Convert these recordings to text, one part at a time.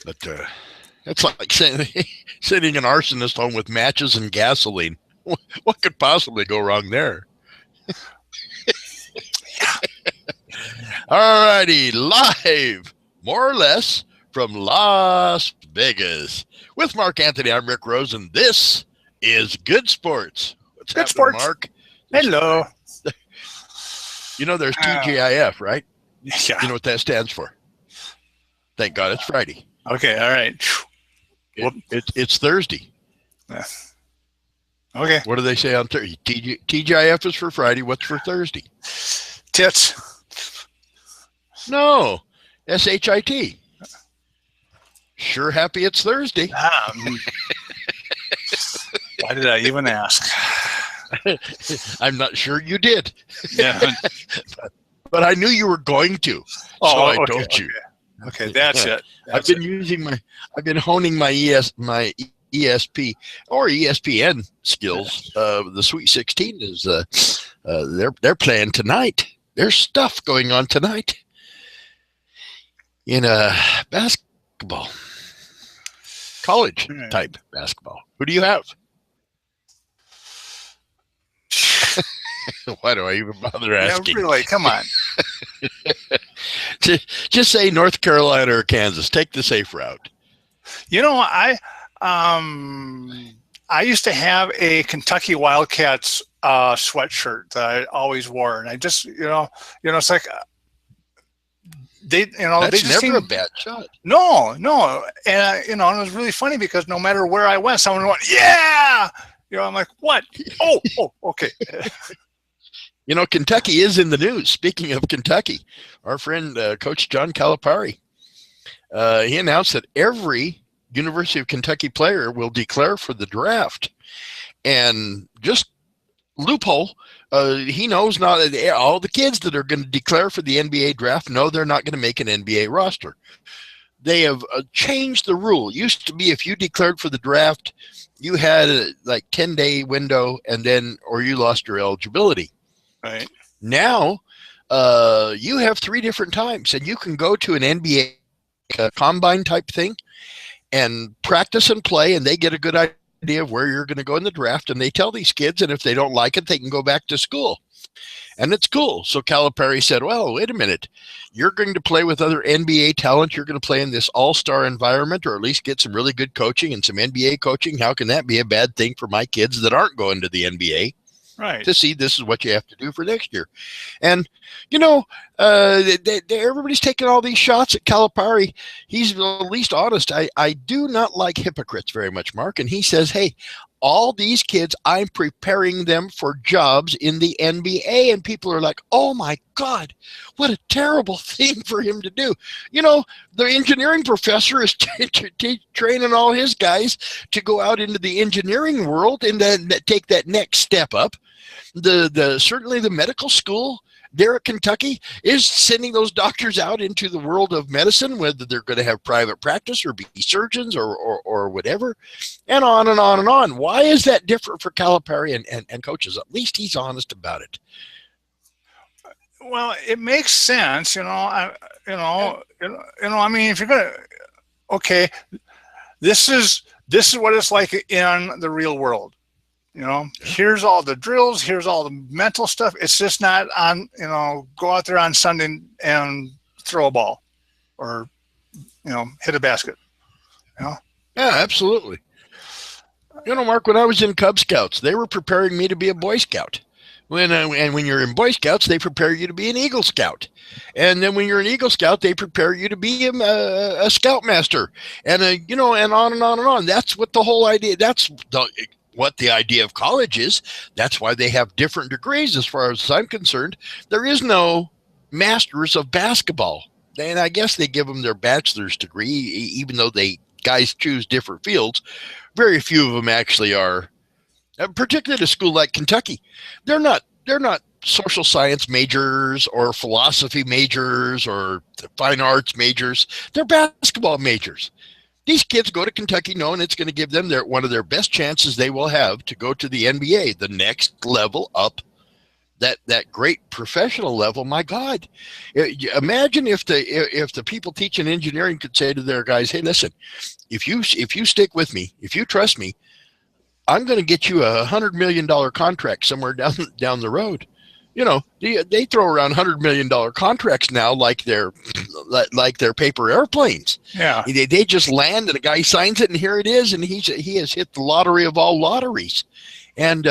But it's like sending an arsonist home with matches and gasoline. What could possibly go wrong there? All righty, live, more or less, from Las Vegas. With Mark Anthony, I'm Rick Rose, and this is Good Sports. What's Good happening, sports. Mark? Hello. You know there's TGIF, right? Yeah. You know what that stands for? Thank God it's Friday. Okay. All right. It's Thursday. Yeah. Okay. What do they say on Thursday? TGIF is for Friday. What's for Thursday? Tits. No. SHIT. Sure happy it's Thursday. Why did I even ask? I'm not sure you did. Yeah. But I knew you were going to. So I told you. Okay, that's it. I've been honing my ESP or ESPN skills. The Sweet 16 is they're playing tonight. There's stuff going on tonight in basketball, college type basketball. Who do you have? Why do I even bother asking? Yeah, really, come on. Just say North Carolina or Kansas. Take the safe route. You know, I used to have a Kentucky Wildcats sweatshirt that I always wore, and I just, it's like That's they just never a bad shot. No, and and it was really funny because no matter where I went, someone went, "Yeah." I'm like, "What? Oh, okay." Kentucky is in the news. Speaking of Kentucky, our friend Coach John Calipari, he announced that every University of Kentucky player will declare for the draft, and just loophole. He knows not all the kids that are going to declare for the NBA draft know they're not going to make an NBA roster. They have changed the rule. It used to be if you declared for the draft, you had a 10-day window, or you lost your eligibility. Right. Now, you have 3 different times, and you can go to an NBA combine type thing and practice and play, and they get a good idea of where you're going to go in the draft, and they tell these kids, and if they don't like it, they can go back to school. And it's cool. So Calipari said, well, wait a minute. You're going to play with other NBA talent. You're going to play in this all-star environment, or at least get some really good coaching and some NBA coaching. How can that be a bad thing for my kids that aren't going to the NBA? Right. To see this is what you have to do for next year. And, everybody's taking all these shots at Calipari. He's the least honest. I do not like hypocrites very much, Mark. And he says, hey, all these kids, I'm preparing them for jobs in the NBA. And people are like, oh, my God, what a terrible thing for him to do. The engineering professor is training all his guys to go out into the engineering world and then take that next step up. Certainly the medical school there at Kentucky is sending those doctors out into the world of medicine, whether they're going to have private practice or be surgeons or whatever, and on and on and on. Why is that different for Calipari and coaches? At least he's honest about it. Well, it makes sense, I mean, if you're gonna, okay, this is what it's like in the real world. Here's all the drills, here's all the mental stuff. It's just not on, go out there on Sunday and throw a ball or, hit a basket. Yeah, absolutely. Mark, when I was in Cub Scouts, they were preparing me to be a Boy Scout. And when you're in Boy Scouts, they prepare you to be an Eagle Scout. And then when you're an Eagle Scout, they prepare you to be a Scoutmaster. And, and on and on and on. That's what the whole idea, what the idea of college is. That's why they have different degrees as far as I'm concerned. There is no masters of basketball. And I guess they give them their bachelor's degree, even though guys choose different fields. Very few of them actually are, particularly at a school like Kentucky. They're not social science majors or philosophy majors or fine arts majors. They're basketball majors. These kids go to Kentucky knowing it's going to give them one of their best chances they will have to go to the NBA, the next level up that great professional level. My God, imagine if the people teaching engineering could say to their guys, "Hey, listen, if you stick with me, if you trust me, I'm going to get you $100 million contract somewhere down the road." You know, they throw around $100 million contracts now like they're paper airplanes. Yeah. They just land and a guy signs it and here it is, and he has hit the lottery of all lotteries. And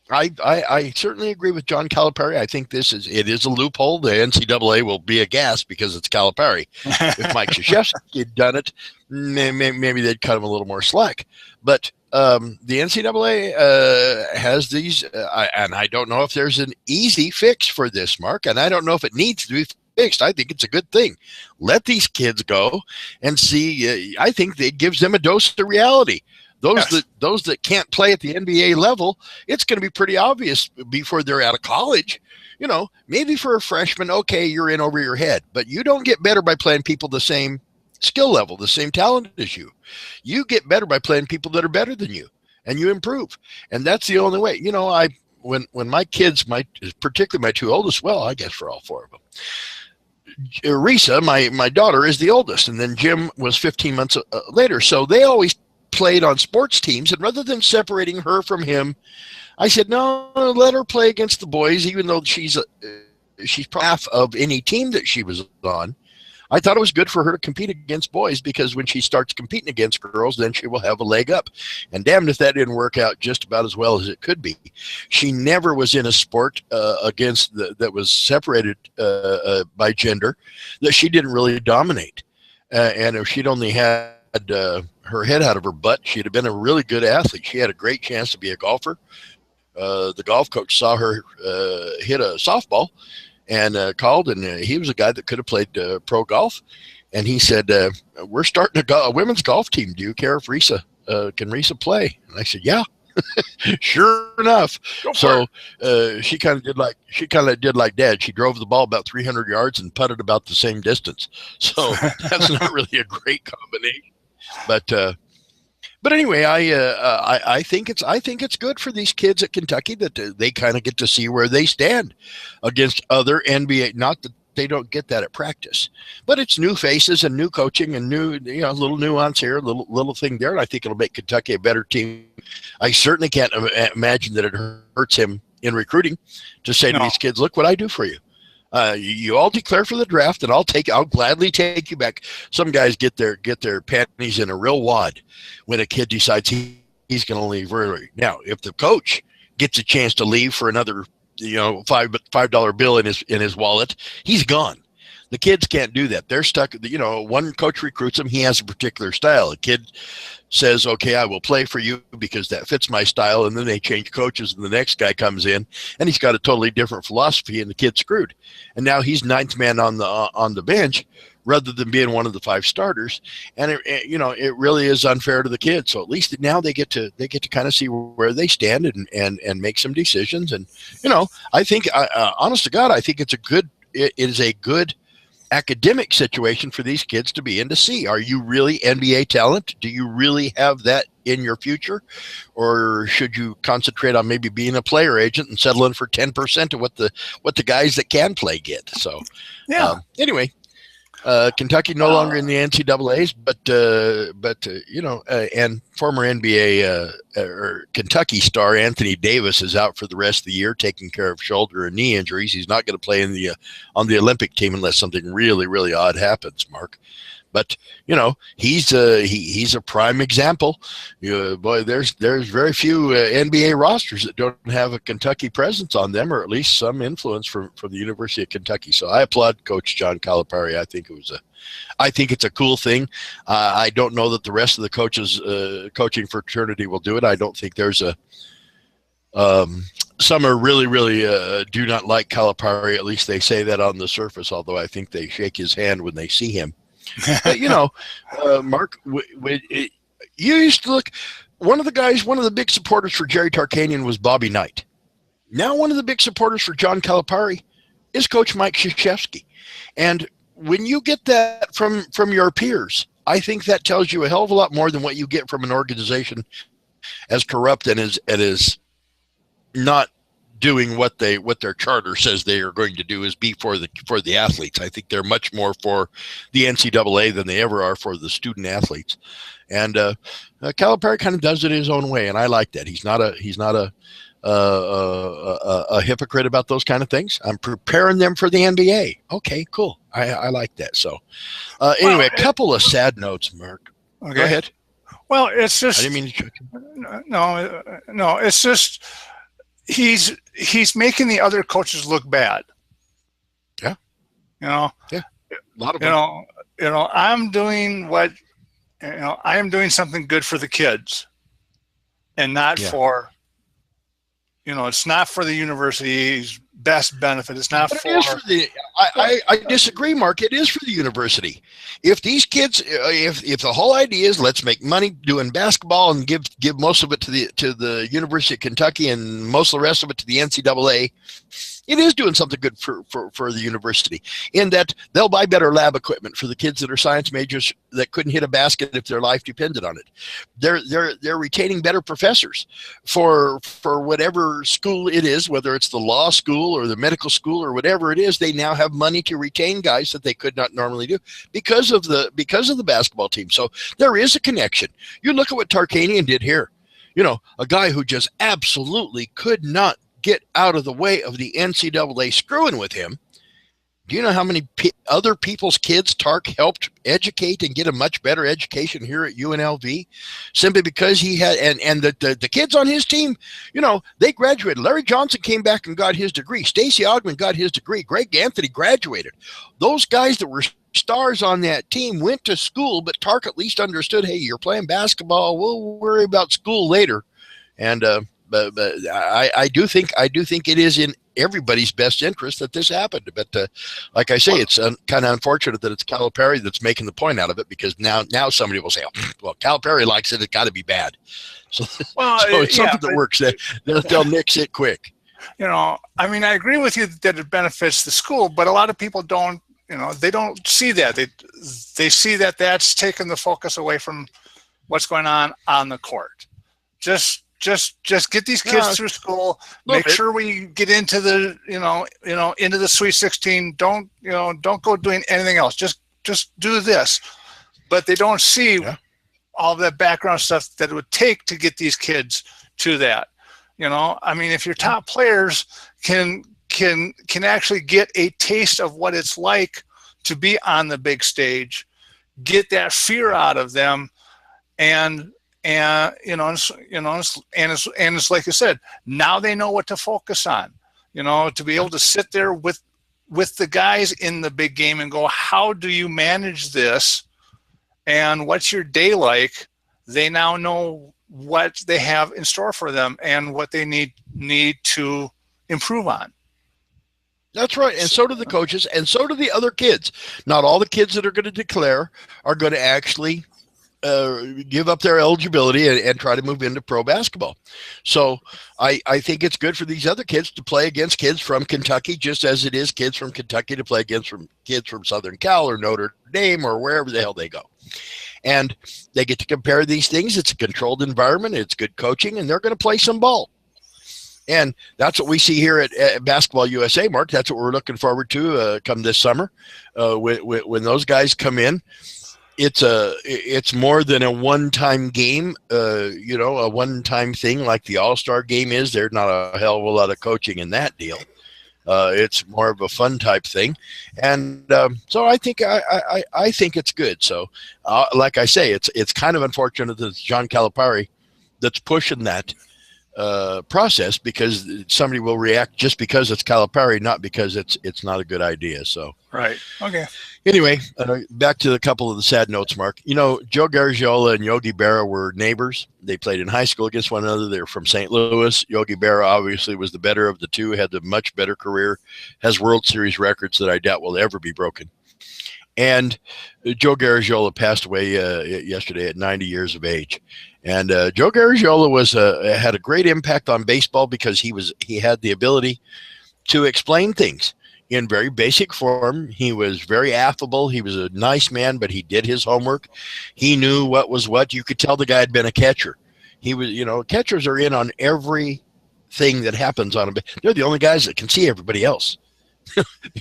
I certainly agree with John Calipari. I think it is a loophole. The NCAA will be aghast because it's Calipari. If Mike Krzyzewski had done it, maybe they'd cut him a little more slack. But the NCAA has these, and I don't know if there's an easy fix for this, Mark, and I don't know if it needs to be fixed. I think it's a good thing. Let these kids go and see. I think it gives them a dose of reality. Those that can't play at the NBA level, it's going to be pretty obvious before they're out of college. You know, maybe for a freshman, okay, you're in over your head, but you don't get better by playing people the same skill level, the same talent as you. You get better by playing people that are better than you, and you improve. And that's the only way. You know, when my kids, particularly my two oldest, well, I guess for all four of them, Risa, my daughter, is the oldest, and then Jim was 15 months later. So they always played on sports teams, and rather than separating her from him, I said, no, let her play against the boys, even though she's half of any team that she was on. I thought it was good for her to compete against boys, because when she starts competing against girls, then she will have a leg up. And damned if that didn't work out just about as well as it could be. She never was in a sport that was separated by gender that she didn't really dominate. And if she'd only had her head out of her butt, she'd have been a really good athlete. She had a great chance to be a golfer. The golf coach saw her hit a softball and called, and he was a guy that could have played pro golf. And he said, we're starting a women's golf team. Do you care if can Risa play? And I said, yeah. Sure enough. So she kind of did like Dad. She drove the ball about 300 yards and putted about the same distance. So that's not really a great combination. But anyway, I think it's good for these kids at Kentucky that they kind of get to see where they stand against other NBA. Not that they don't get that at practice, but it's new faces and new coaching and new, little nuance here, little thing there. And I think it'll make Kentucky a better team. I certainly can't imagine that it hurts him in recruiting to say to these kids, look what I do for you. You all declare for the draft, and I'll gladly take you back. Some guys get their panties in a real wad when a kid decides he's going to leave early. Now, if the coach gets a chance to leave for another, $5 bill in his wallet, he's gone. The kids can't do that. They're stuck. One coach recruits him. He has a particular style. A kid says, okay, I will play for you because that fits my style. And then they change coaches, and the next guy comes in and he's got a totally different philosophy, and the kid's screwed. And now he's ninth man on the bench rather than being one of the 5 starters. And it really is unfair to the kids. So at least now they get to kind of see where they stand and make some decisions. And, I think, honest to God, I think it is a good academic situation for these kids to be in to see. Are you really NBA talent? Do you really have that in your future? Or should you concentrate on maybe being a player agent and settling for 10% of what the guys that can play get? So anyway, Kentucky no longer in the NCAAs, but and former NBA or Kentucky star Anthony Davis is out for the rest of the year, taking care of shoulder and knee injuries. He's not going to play on the Olympic team unless something really, really odd happens, Mark. But he's a prime example. Boy, there's very few NBA rosters that don't have a Kentucky presence on them, or at least some influence from the University of Kentucky. So I applaud Coach John Calipari. I think it's a cool thing. I don't know that the rest of the coaches coaching fraternity will do it. I don't think there's some are really, really do not like Calipari. At least they say that on the surface. Although I think they shake his hand when they see him. But, Mark, you used to look. One of the big supporters for Jerry Tarkanian was Bobby Knight. Now, one of the big supporters for John Calipari is Coach Mike Krzyzewski. And when you get that from your peers, I think that tells you a hell of a lot more than what you get from an organization as corrupt and as not doing what their charter says they are going to do, is be for the athletes. I think they're much more for the NCAA than they ever are for the student athletes. And Calipari kind of does it his own way, and I like that. He's not a hypocrite about those kind of things. I'm preparing them for the NBA. Okay, cool. I like that. So anyway, a couple of sad notes, Mark. Okay. Go ahead. Well, it's just, I didn't mean to. no, it's just, he's making the other coaches look bad. Yeah. Yeah. A lot of I'm doing I am doing something good for the kids, and not for, it's not for the university's best benefit. It's not for the. I disagree, Mark. It is for the university. If these kids, if the whole idea is let's make money doing basketball and give most of it to the University of Kentucky and most of the rest of it to the NCAA, it is doing something good for the university, in that they'll buy better lab equipment for the kids that are science majors that couldn't hit a basket if their life depended on it. They're retaining better professors for whatever school it is, whether it's the law school or the medical school or whatever it is. They now have money to retain guys that they could not normally do because of the basketball team. So there is a connection. You look at what Tarkanian did here. A guy who just absolutely could not get out of the way of the NCAA screwing with him. Do you know how many other people's kids Tark helped educate and get a much better education here at UNLV, simply because he had, and the kids on his team, they graduated. Larry Johnson came back and got his degree. Stacey Augmon got his degree. Greg Anthony graduated. Those guys that were stars on that team went to school, but Tark at least understood, hey, you're playing basketball, we'll worry about school later. And but I do think it is in everybody's best interest that this happened. But like I say, it's kind of unfortunate that it's Calipari that's making the point out of it, because now somebody will say, oh, well, Calipari likes it, it's got to be bad. So it's something that works. They'll nix it quick. I agree with you that it benefits the school, but a lot of people don't. They don't see that. They see that that's taking the focus away from what's going on the court. Just get these kids through school. Make sure we get into the into the Sweet 16. Don't go doing anything else. Just do this. But they don't see all that background stuff that it would take to get these kids to that. If your top players can actually get a taste of what it's like to be on the big stage, get that fear out of them, and it's like I said, now they know what to focus on, to be able to sit there with the guys in the big game and go, how do you manage this? And what's your day like? They now know what they have in store for them and what they need to improve on. That's right. And so do the coaches, and so do the other kids. Not all the kids that are going to declare are going to actually give up their eligibility and try to move into pro basketball. So I think it's good for these other kids to play against kids from Kentucky, just as it is kids from Kentucky to play against kids from Southern Cal or Notre Dame or wherever the hell they go. And they get to compare these things. It's a controlled environment. It's good coaching, and they're going to play some ball. And that's what we see here at Basketball USA, Mark. That's what we're looking forward to come this summer when those guys come in. It's more than a one-time game, a one-time thing like the All-Star game is. There's not a hell of a lot of coaching in that deal. It's more of a fun type thing, and so I think I think it's good. So, like I say, it's kind of unfortunate that it's John Calipari that's pushing that process, because somebody will react just because it's Calipari, not because it's not a good idea. So right, okay. Anyway, back to a couple of the sad notes, Mark. Joe Garagiola and Yogi Berra were neighbors. They played in high school against one another. They're from St. Louis. Yogi Berra obviously was the better of the two, had the much better career, has World Series records that I doubt will ever be broken. And Joe Garagiola passed away yesterday at 90 years of age. And Joe Garagiola had a great impact on baseball because he had the ability to explain things in very basic form. He was very affable. He was a nice man, but he did his homework. He knew what was what. You could tell the guy had been a catcher. He was, catchers are in on every thing that happens on a. They're the only guys that can see everybody else.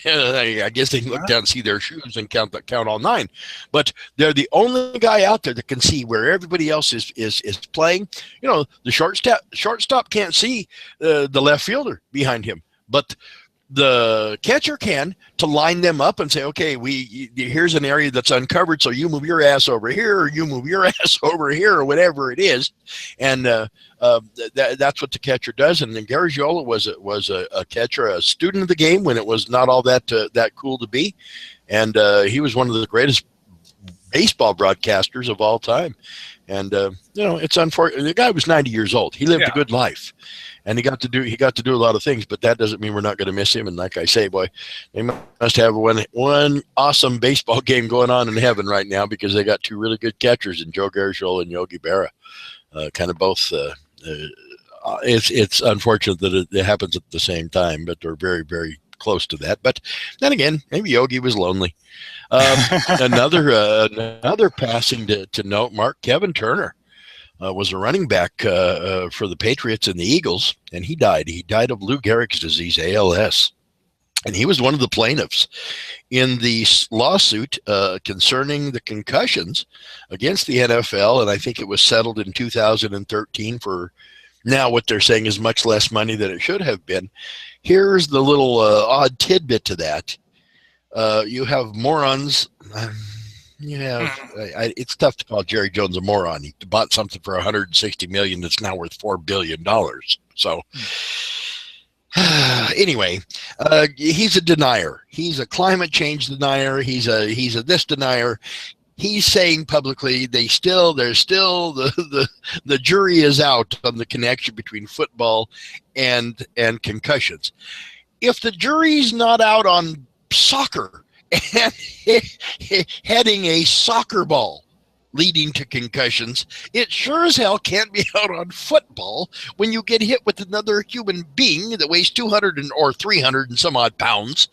I guess they can look down and see their shoes and count all 9, but they're the only guy out there that can see where everybody else is playing. You know, the shortstop can't see the left fielder behind him, but the catcher can, to line them up and say, okay, here's an area that's uncovered, so you move your ass over here, or you move your ass over here, or whatever it is, and that's what the catcher does. And then Garagiola was a catcher, a student of the game when it was not all that cool to be, and he was one of the greatest baseball broadcasters of all time. And it's unfortunate. The guy was 90 years old. He lived a good life. And he got to do a lot of things, but that doesn't mean we're not going to miss him. And like I say, boy, they must have one awesome baseball game going on in heaven right now, because they got 2 really good catchers in Joe Garagiola and Yogi Berra. Kind of both. It's unfortunate that it happens at the same time, but they're very, very close to that. But then again, maybe Yogi was lonely. Another passing to note, Mark, Kevin Turner. Was a running back for the Patriots and the Eagles, and he died. He died of Lou Gehrig's disease, ALS. And he was one of the plaintiffs in the lawsuit concerning the concussions against the NFL, and I think it was settled in 2013 for now what they're saying is much less money than it should have been. Here's the little odd tidbit to that. You have morons... it's tough to call Jerry Jones a moron. He bought something for $160 million that's now worth $4 billion. So anyway, he's a denier. He's a climate change denier. He's a this denier. He's saying publicly there's still the jury is out on the connection between football and concussions. If the jury's not out on soccer and heading a soccer ball leading to concussions, it sure as hell can't be out on football when you get hit with another human being that weighs 200 or 300 and some odd pounds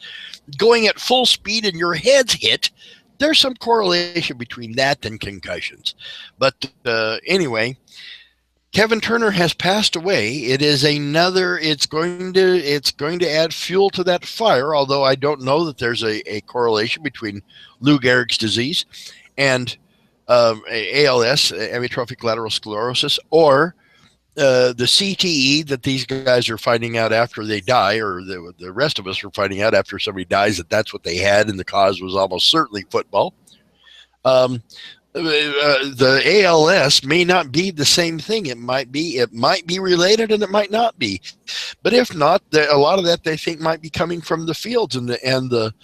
going at full speed and your head's hit. There's some correlation between that and concussions. But anyway, Kevin Turner has passed away. It's going to add fuel to that fire, although I don't know that there's a correlation between Lou Gehrig's disease and ALS, amyotrophic lateral sclerosis, or the CTE that these guys are finding out after they die, or the rest of us are finding out after somebody dies that's what they had, and the cause was almost certainly football. The ALS may not be the same thing. It might be related, and it might not be. But if not, a lot of that they think might be coming from the fields and the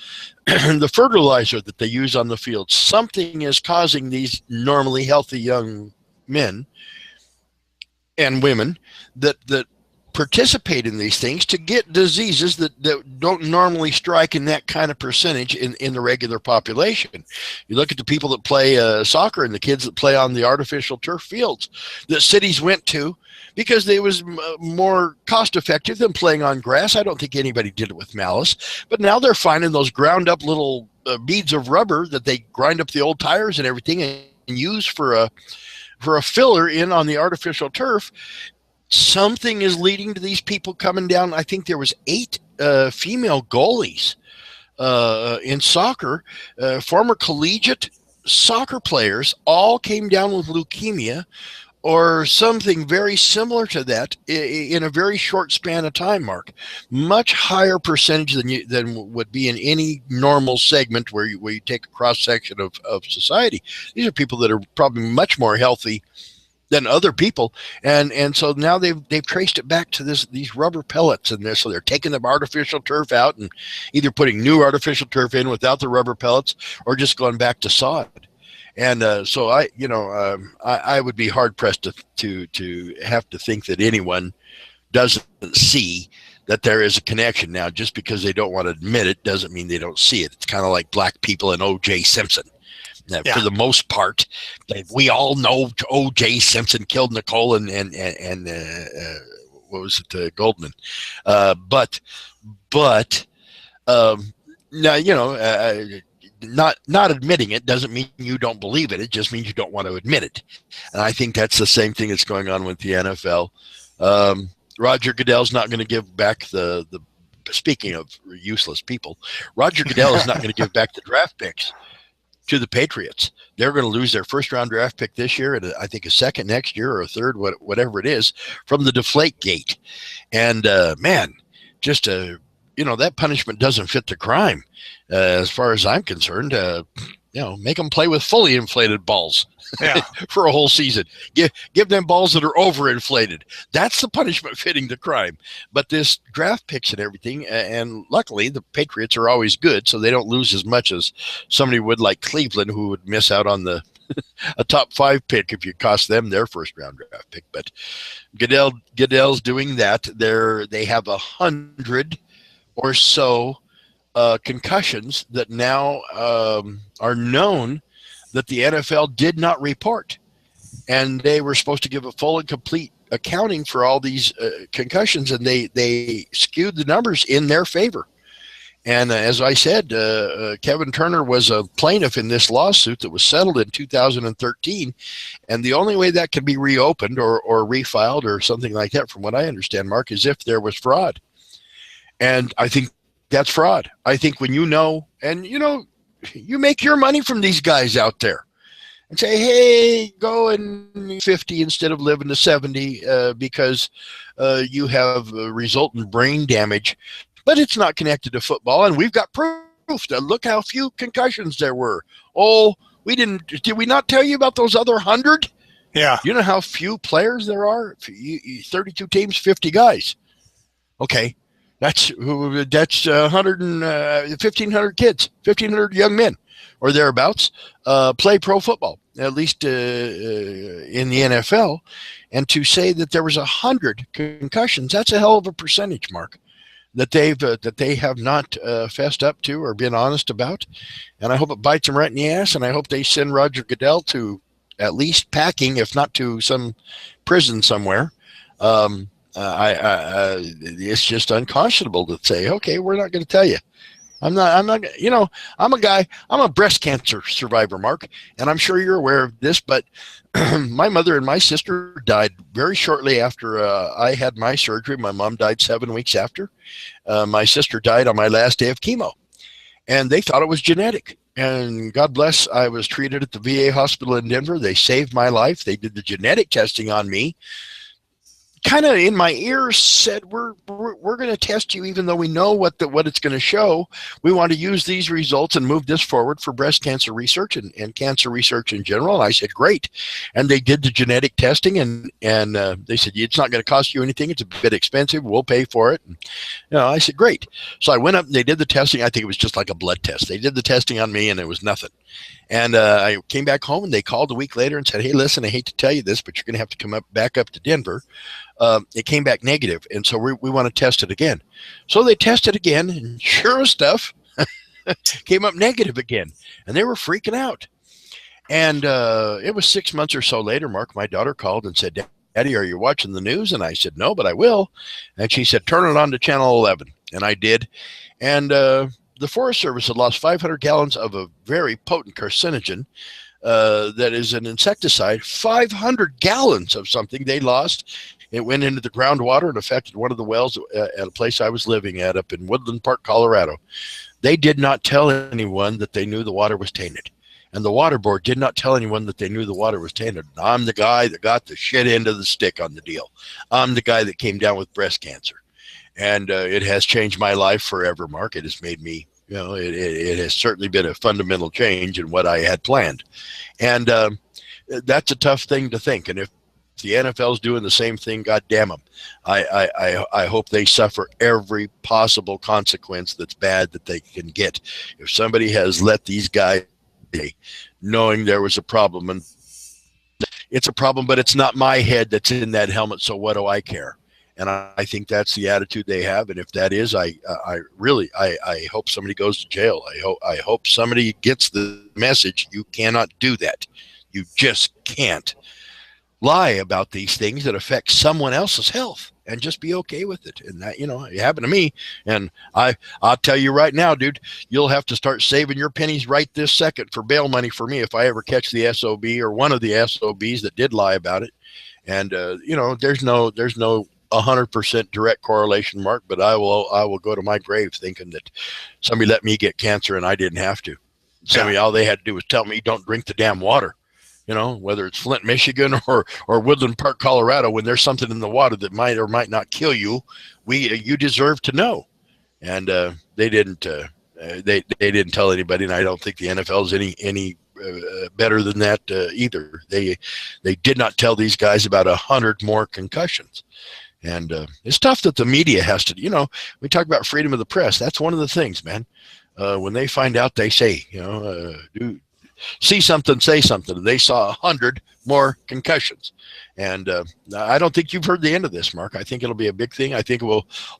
the fertilizer that they use on the field. Something is causing these normally healthy young men and women that participate in these things to get diseases that don't normally strike in that kind of percentage in the regular population. You look at the people that play soccer and the kids that play on the artificial turf fields that cities went to because they was more cost effective than playing on grass. I don't think anybody did it with malice, but now they're finding those ground up little beads of rubber that they grind up the old tires and everything and use for a filler in on the artificial turf. Something is leading to these people coming down. I think there was 8 female goalies in soccer, former collegiate soccer players, all came down with leukemia or something very similar to that in a very short span of time, Mark. Much higher percentage than would be in any normal segment where you take a cross section of society. These are people that are probably much more healthy than other people, and so now they've traced it back to these rubber pellets in there. So they're taking the artificial turf out and either putting new artificial turf in without the rubber pellets, or just going back to sod. And so I would be hard pressed to have to think that anyone doesn't see that there is a connection. Now, just because they don't want to admit it doesn't mean they don't see it. It's kind of like black people and O.J. Simpson. For the most part, we all know O.J. Simpson killed Nicole and what was it, Goldman. But now, not admitting it doesn't mean you don't believe it. It just means you don't want to admit it. And I think that's the same thing that's going on with the NFL. Roger Goodell's not going to give back the speaking of useless people, Roger Goodell is not going to give back the draft picks to the Patriots. They're going to lose their first round draft pick this year, and I think a second next year or a third, whatever it is, from the Deflate Gate. And man, just that punishment doesn't fit the crime, as far as I'm concerned. Make them play with fully inflated balls for a whole season. Give them balls that are overinflated. That's the punishment fitting the crime. But this draft picks and everything, and luckily the Patriots are always good, so they don't lose as much as somebody would like Cleveland, who would miss out on a top 5 pick if you cost them their first round draft pick. But Goodell's doing that. They have 100 or so concussions that now are known that the NFL did not report, and they were supposed to give a full and complete accounting for all these concussions, and they skewed the numbers in their favor. And as I said, Kevin Turner was a plaintiff in this lawsuit that was settled in 2013, and the only way that can be reopened or refiled or something like that, from what I understand, Mark, is if there was fraud. And I think that's fraud. I think when you make your money from these guys out there and say, hey, go and 50 instead of living to 70 because you have resultant brain damage, but it's not connected to football. And we've got proof. Look how few concussions there were. Oh, did we not tell you about those other 100? Yeah. You know how few players there are? 32 teams, 50 guys. Okay. That's 1,500 kids, 1,500 young men or thereabouts play pro football, at least in the NFL. And to say that there was 100 concussions, that's a hell of a percentage, Mark, that they have not fessed up to or been honest about. And I hope it bites them right in the ass. And I hope they send Roger Goodell to at least packing, if not to some prison somewhere. It's just unconscionable to say, okay, we're not going to tell you. I'm a breast cancer survivor, Mark, and I'm sure you're aware of this, but my mother and my sister died very shortly after I had my surgery. My mom died 7 weeks after. My sister died on my last day of chemo, and they thought it was genetic. And God bless, I was treated at the VA hospital in Denver. They saved my life. They did the genetic testing on me. Kind of in my ear said, we're going to test you, even though we know what it's going to show. We want to use these results and move this forward for breast cancer research and cancer research in general. And I said, great. And they did the genetic testing, and they said, it's not going to cost you anything. It's a bit expensive. We'll pay for it. And, I said, great. So I went up and they did the testing. I think it was just like a blood test. They did the testing on me and it was nothing. And I came back home, and they called a week later and said, hey, listen, I hate to tell you this, but you're going to have to come back up to Denver. It came back negative, and so we want to test it again. So they tested again, and sure stuff, came up negative again, and they were freaking out. And it was 6 months or so later, Mark, my daughter called and said, Daddy, are you watching the news? And I said, no, but I will. And she said, turn it on to channel 11. And I did. And the Forest Service had lost 500 gallons of a very potent carcinogen that is an insecticide. 500 gallons of something they lost. It went into the groundwater and affected one of the wells at a place I was living at up in Woodland Park, Colorado. They did not tell anyone that they knew the water was tainted. And the water board did not tell anyone that they knew the water was tainted. I'm the guy that got the shit end of the stick on the deal. I'm the guy that came down with breast cancer. And it has changed my life forever, Mark. It has made me, it has certainly been a fundamental change in what I had planned. And that's a tough thing to think. And if the NFL's doing the same thing, God damn them. I hope they suffer every possible consequence that's bad that they can get. If somebody has let these guys, knowing there was a problem, and it's a problem, but it's not my head that's in that helmet, so what do I care? And I think that's the attitude they have. And if that is, I really hope somebody goes to jail. I hope somebody gets the message. You cannot do that. You just can't lie about these things that affect someone else's health and just be okay with it. And that, it happened to me. And I'll tell you right now, dude, you'll have to start saving your pennies right this second for bail money for me if I ever catch the SOB or one of the SOBs that did lie about it. And, there's no 100% direct correlation, Mark, but I will go to my grave thinking that somebody let me get cancer and I didn't have to. Somebody, all they had to do was tell me, don't drink the damn water. You know, whether it's Flint, Michigan, or Woodland Park, Colorado, when there's something in the water that might or might not kill you, you deserve to know. And they didn't. They didn't tell anybody, and I don't think the NFL is any better than that either. They did not tell these guys about 100 more concussions. And it's tough that the media has to, you know, we talk about freedom of the press. That's one of the things, man. When they find out, they say, you know, see something, say something. They saw 100 more concussions. And I don't think you've heard the end of this, Mark. I think it'll be a big thing. I think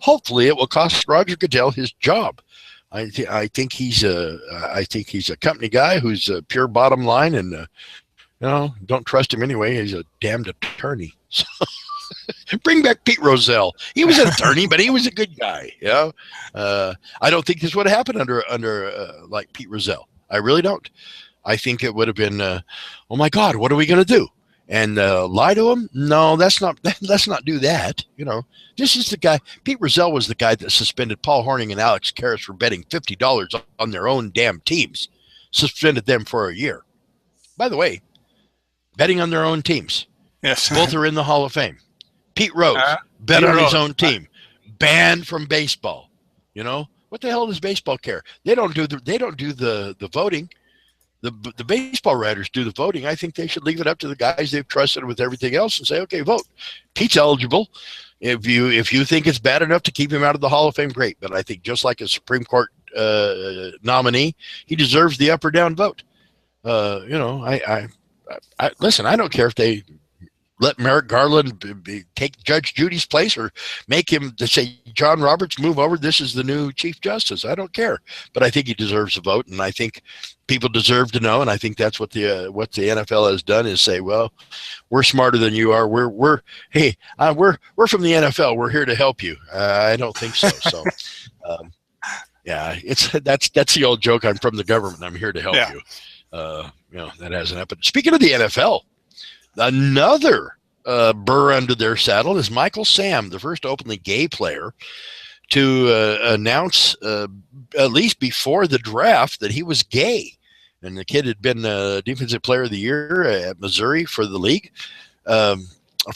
hopefully it will cost Roger Goodell his job. I think he's a company guy who's a pure bottom line, and you know, don't trust him anyway. He's a damned attorney. So bring back Pete Rozelle. He was an attorney, but he was a good guy. Yeah, I don't think this would have happened under like Pete Rozelle. I really don't. I think it would have been, oh my God, what are we going to do? And lie to him? No, let's not do that. You know, this is the guy. Pete Rozelle was the guy that suspended Paul Hornung and Alex Karras for betting $50 on their own damn teams. Suspended them for a year. By the way, betting on their own teams. Yes. Both are in the Hall of Fame. Pete Rose bet on his own team. Banned from baseball. You know, what the hell does baseball care? They don't do the voting. The baseball writers do the voting. I think they should leave it up to the guys they've trusted with everything else and say, okay, vote. Pete's eligible. If you think it's bad enough to keep him out of the Hall of Fame, great. But I think just like a Supreme Court nominee, he deserves the up or down vote. You know, I listen. I don't care if they let Merrick Garland take Judge Judy's place, or make him to say, John Roberts, move over. This is the new Chief Justice. I don't care, but I think he deserves a vote, and I think people deserve to know. And I think that's what the NFL has done, is say, well, we're smarter than you are. We're from the NFL. We're here to help you. I don't think so. So, yeah, that's the old joke. I'm from the government. I'm here to help you. You know, that hasn't happened. Speaking of the NFL. Another burr under their saddle is Michael Sam, the first openly gay player to announce, at least before the draft, that he was gay. And the kid had been Defensive Player of the Year at Missouri for the league, for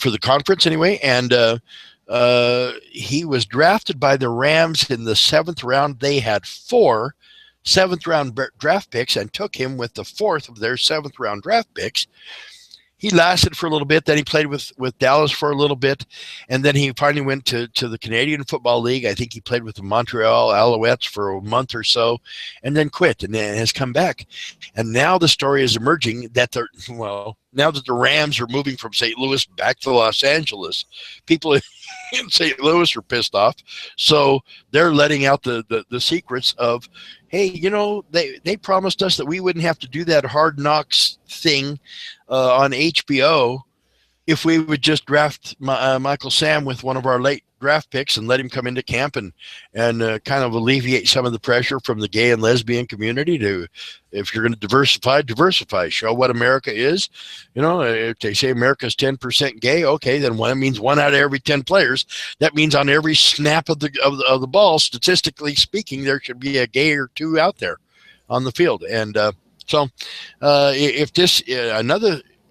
the conference anyway. And he was drafted by the Rams in the 7th round. They had 4 7th-round draft picks and took him with the 4th of their 7th-round draft picks. He lasted for a little bit. Then he played with Dallas for a little bit. And then he finally went to the Canadian Football League. I think he played with the Montreal Alouettes for a month or so, and then quit, and then has come back. And now the story is emerging that now that the Rams are moving from St. Louis back to Los Angeles, people in St. Louis are pissed off. So they're letting out the secrets of, hey, you know, they promised us that we wouldn't have to do that Hard Knocks thing on HBO if we would just draft Michael Sam with one of our late draft picks and let him come into camp and kind of alleviate some of the pressure from the gay and lesbian community to, if you're going to diversify, show what America is. You know, if they say America's 10% gay, okay, then that means 1 out of every 10 players. That means on every snap of the ball, statistically speaking, there should be a gay or 2 out there on the field. And so if this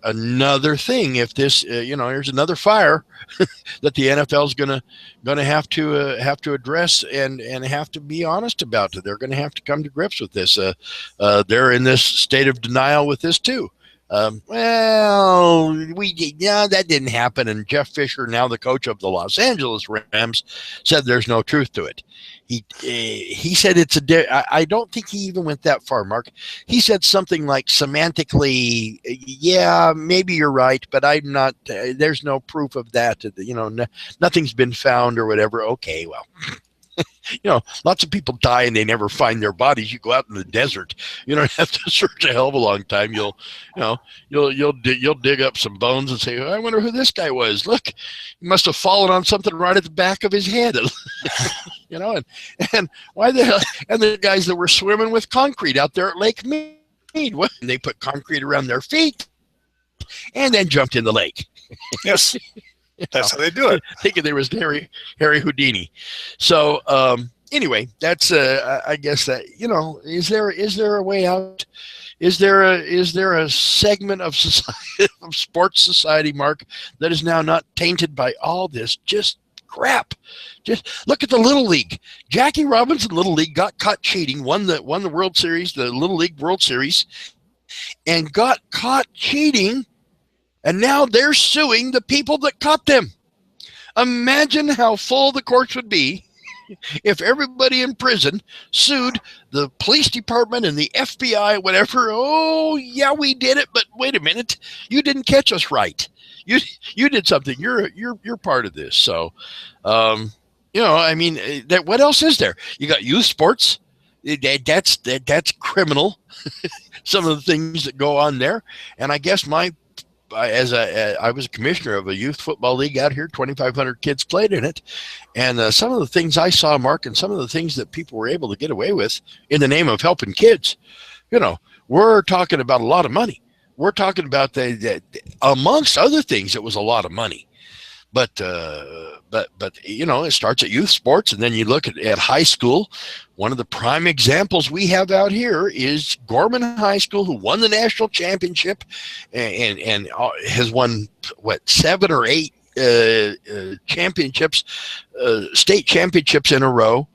another thing, if this you know, there's another fire that the NFL is gonna have to address and have to be honest about it. They're going to have to come to grips with this. They're in this state of denial with this too. That didn't happen. And Jeff Fisher, now the coach of the Los Angeles Rams, said there's no truth to it. He said I don't think he even went that far, Mark. He said something like, semantically, yeah, maybe you're right, but I'm not, there's no proof of that. You know, nothing's been found or whatever. Okay, well, you know, lots of people die and they never find their bodies. You go out in the desert, you don't have to search a hell of a long time. You'll dig up some bones and say, I wonder who this guy was. Look, he must have fallen on something right at the back of his head. You know, and why the hell? And the guys that were swimming with concrete out there at Lake Mead, they put concrete around their feet and then jumped in the lake. Yes. That's how they do it. Thinking there was Harry Houdini. So anyway, that's I guess that is there a way out? Is there a segment of society of sports society, Mark, that is now not tainted by all this just crap? Just look at the Little League. Jackie Robinson Little League got caught cheating, won the World Series, the Little League World Series, and got caught cheating, and now they're suing the people that caught them. Imagine how full the courts would be if everybody in prison sued the police department and the FBI, whatever. Oh, yeah, we did it, but wait a minute, you didn't catch us right. You did something. You're part of this. So, I mean, what else is there? You got youth sports. That's criminal. Some of the things that go on there, and I guess I was a commissioner of a youth football league out here. 2,500 kids played in it, and some of the things I saw, Mark, and some of the things that people were able to get away with in the name of helping kids. We're talking about a lot of money. We're talking about amongst other things, it was a lot of money. But it starts at youth sports, and then you look at high school. One of the prime examples we have out here is Gorman High School, who won the national championship and has won 7 or 8 championships, state championships in a row.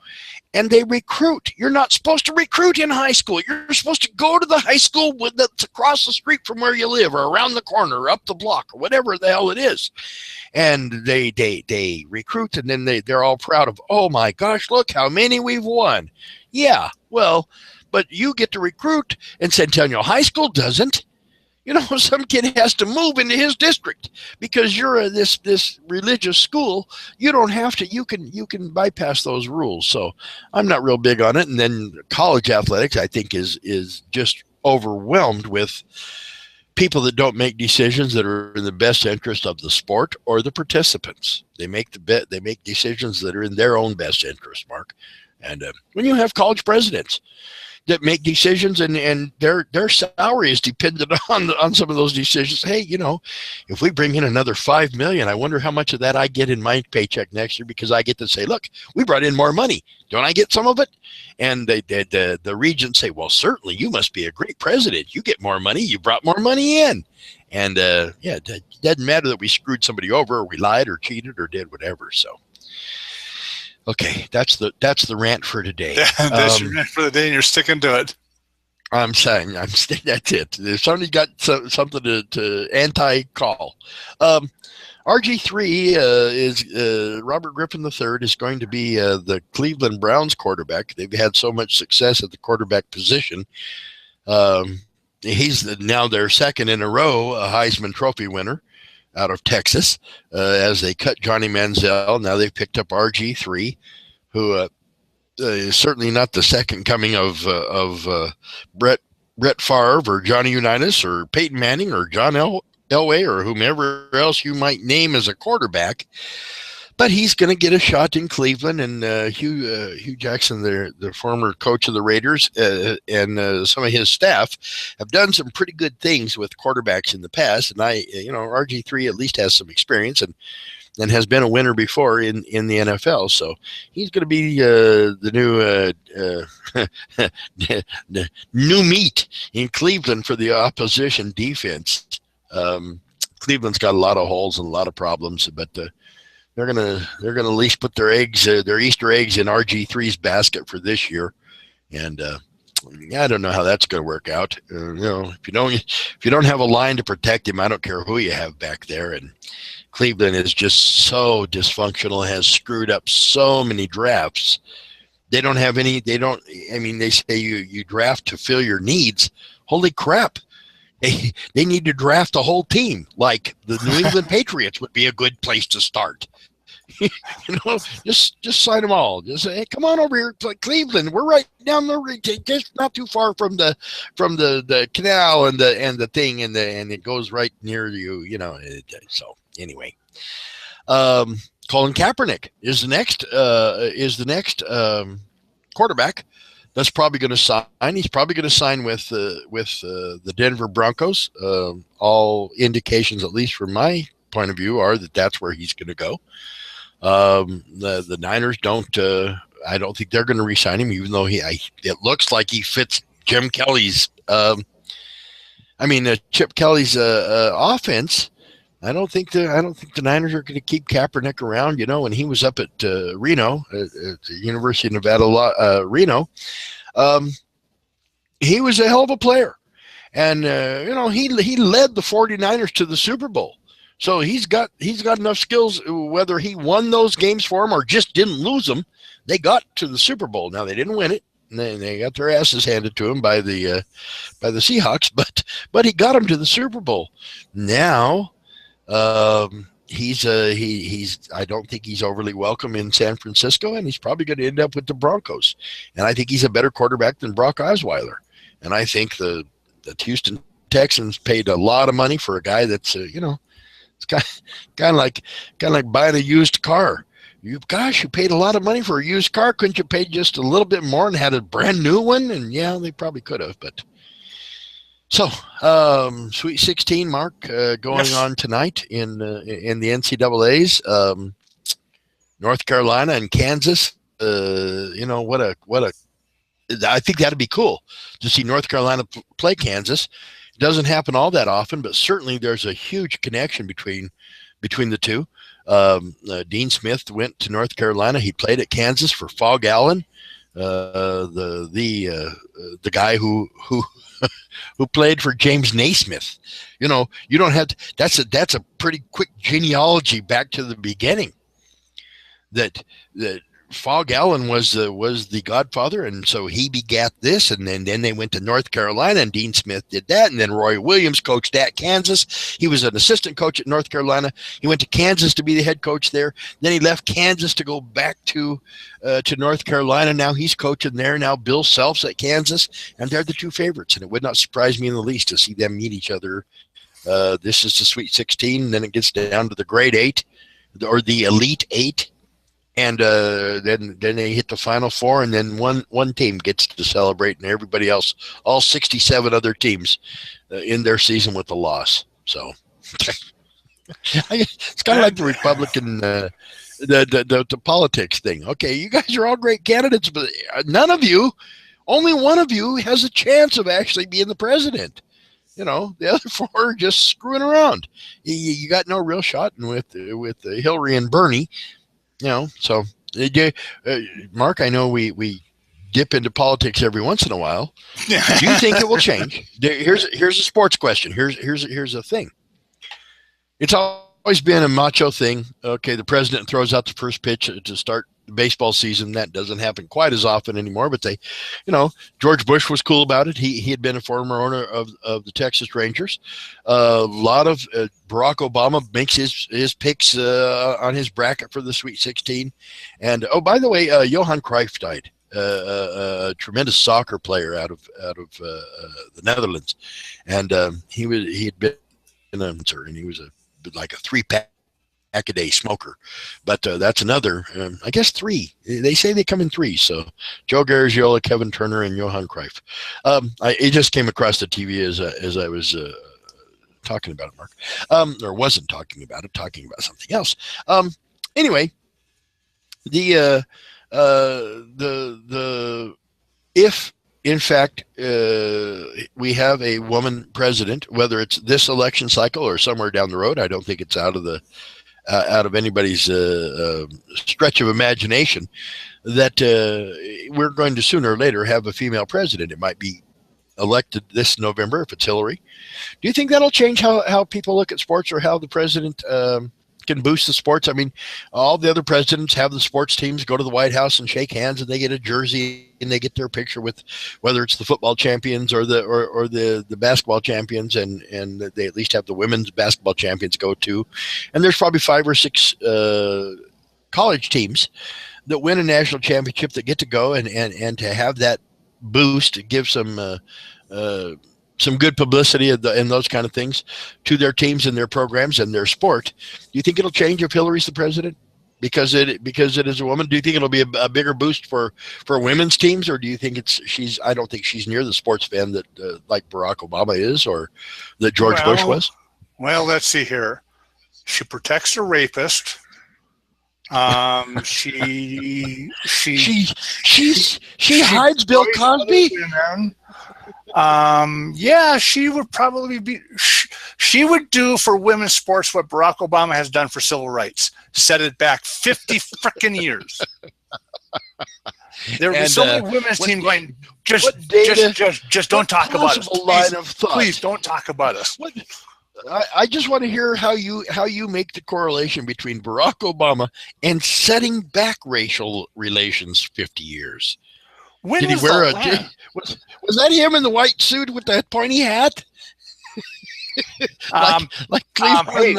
And they recruit. You're not supposed to recruit in high school. You're supposed to go to the high school that's across the street from where you live, or around the corner, or up the block, or whatever the hell it is. And they recruit, and then they're all proud of, oh my gosh, look how many we've won. Yeah, well, but you get to recruit, and Centennial High School doesn't. Some kid has to move into his district because you're this religious school. You don't have to. You can bypass those rules. So I'm not real big on it. And then college athletics, I think, is just overwhelmed with people that don't make decisions that are in the best interest of the sport or the participants. They make decisions that are in their own best interest, Mark. And when you have college presidents that make decisions, and their salary is dependent on some of those decisions. Hey, if we bring in another $5 million, I wonder how much of that I get in my paycheck next year, because I get to say, look, we brought in more money. Don't I get some of it? And the regents say, well, certainly, you must be a great president. You get more money. You brought more money in. And it doesn't matter that we screwed somebody over, or we lied or cheated or did whatever. So. Okay, that's the rant for today. Yeah, that's your rant for the day, and you're sticking to it. I'm saying that's it. If somebody got something to anti-call. RG3 is Robert Griffin III is going to be the Cleveland Browns quarterback. They've had so much success at the quarterback position. He's now their second in a row a Heisman Trophy winner out of Texas, as they cut Johnny Manziel. Now they've picked up RG3, who is certainly not the second coming of Brett Favre or Johnny Unitas or Peyton Manning or John Elway or whomever else you might name as a quarterback. But he's going to get a shot in Cleveland, and Hugh Jackson, the former coach of the Raiders, and some of his staff have done some pretty good things with quarterbacks in the past. And RG3 at least has some experience and has been a winner before in the NFL. So he's going to be the new meat in Cleveland for the opposition defense. Cleveland's got a lot of holes and a lot of problems, but they're gonna at least put their Easter eggs in RG3's basket for this year, and I don't know how that's gonna work out. If you don't have a line to protect him, I don't care who you have back there. And Cleveland is just so dysfunctional, has screwed up so many drafts. They don't have any. They say you draft to fill your needs. Holy crap! They need to draft a whole team. Like the New England Patriots would be a good place to start. Just sign them all. Just say, hey, come on over here to Cleveland. We're right down the, just not too far from the canal and the thing, and it goes right near you. So anyway, Colin Kaepernick is the next quarterback that's probably going to sign. He's probably going to sign with the Denver Broncos. All indications, at least from my point of view are that that's where he's going to go. The Niners don't. I don't think they're going to re-sign him, even though it looks like he fits Jim Kelly's. Chip Kelly's offense. I don't think the Niners are going to keep Kaepernick around. When he was up at Reno, at the University of Nevada, Reno, he was a hell of a player, and he led the 49ers to the Super Bowl. So he's got enough skills. Whether he won those games for them or just didn't lose them, they got to the Super Bowl. Now they didn't win it. They got their asses handed to them by the Seahawks, but he got them to the Super Bowl. Now he's I don't think he's overly welcome in San Francisco, and he's probably going to end up with the Broncos. And I think he's a better quarterback than Brock Osweiler. And I think the Houston Texans paid a lot of money for a guy that's it's kind of like buying a used car. You paid a lot of money for a used car. Couldn't you pay just a little bit more and had a brand new one? And yeah, they probably could have. But so, Sweet 16, Mark, going on tonight in the NCAA's. North Carolina and Kansas. I think that'd be cool to see North Carolina play Kansas. It doesn't happen all that often, but certainly there's a huge connection between the two. Dean Smith went to North Carolina. He played at Kansas for Fog Allen, the guy who played for James Naismith. You don't have to, that's a pretty quick genealogy back to the beginning. That Fog Allen was the godfather, and so he begat this, and then they went to North Carolina, and Dean Smith did that, and then Roy Williams coached at Kansas. He was an assistant coach at North Carolina. He went to Kansas to be the head coach there. Then he left Kansas to go back to North Carolina. Now he's coaching there. Now Bill Self's at Kansas, and they're the two favorites, and it would not surprise me in the least to see them meet each other. This is the Sweet 16, and then it gets down to the Grade 8 or the Elite 8. And then they hit the Final Four, and then one team gets to celebrate, and everybody else, all 67 other teams, end their season with a loss. So it's kind of like the Republican, the politics thing. Okay, you guys are all great candidates, but only one of you has a chance of actually being the president. The other four are just screwing around. You got no real shot with Hillary and Bernie. So Mark, I know we dip into politics every once in a while. Do you think it will change? Here's a sports question. Here's a thing. It's always been a macho thing. Okay, the president throws out the first pitch to start the baseball season. That doesn't happen quite as often anymore, but George Bush was cool about it. He had been a former owner of the Texas Rangers. A lot of Barack Obama makes his picks on his bracket for the Sweet 16. And by the way, Johan Cruyff died. A tremendous soccer player out of the Netherlands, and he had been and he was like a 3-pack a day smoker, but that's another. I guess 3. They say they come in 3. So Joe Garagiola, Kevin Turner, and Johan Cruyff. It just came across the TV as I was talking about it, Mark, or wasn't talking about it, talking about something else. Anyway, if in fact we have a woman president, whether it's this election cycle or somewhere down the road, I don't think it's out of anybody's stretch of imagination that we're going to sooner or later have a female president. It might be elected this November if it's Hillary. Do you think that'll change how people look at sports, or how the president can boost the sports? I mean, all the other presidents have the sports teams go to the White House and shake hands, and they get a jersey and they get their picture with, whether it's the football champions or the basketball champions, and they at least have the women's basketball champions go to. And there's probably 5 or 6 college teams that win a national championship that get to go, and to have that boost, give some good publicity and those kind of things to their teams and their programs and their sport. Do you think it'll change if Hillary's the president because it is a woman? Do you think it'll be a bigger boost for women's teams, or do you think I don't think she's near the sports fan that like Barack Obama is, or that George Bush was? Well, let's see here. She protects the rapist. She hides Bill Cosby. Yeah, she would probably be. She would do for women's sports what Barack Obama has done for civil rights. Set it back 50 frickin' years. There would be so many women's team going. Just don't talk about us. Please don't talk about us. I just want to hear how you make the correlation between Barack Obama and setting back racial relations 50 years. When Did he wear was that him in the white suit with that pointy hat? like Cleveland,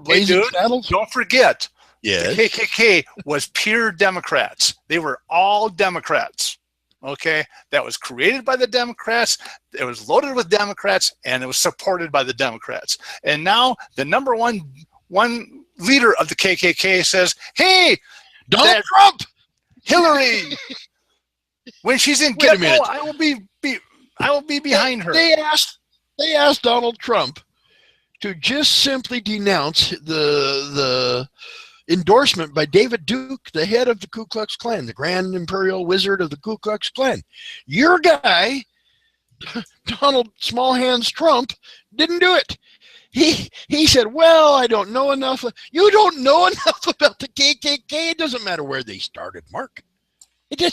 Blazing Saddles? Don't forget, yes. the KKK was pure Democrats. They were all Democrats. Okay, that was created by the Democrats. It was loaded with Democrats, and it was supported by the Democrats. And now the number one leader of the KKK says, "Hey, Donald Trump, Hillary, when she's in Gitmo, I will be behind her." They asked Donald Trump to just simply denounce the endorsement by David Duke, the head of the Ku Klux Klan, the Grand Imperial Wizard of the Ku Klux Klan. Your guy, Donald Small Hands Trump, didn't do it. He said, well, I don't know enough. You don't know enough about the KKK. It doesn't matter where they started, Mark. Do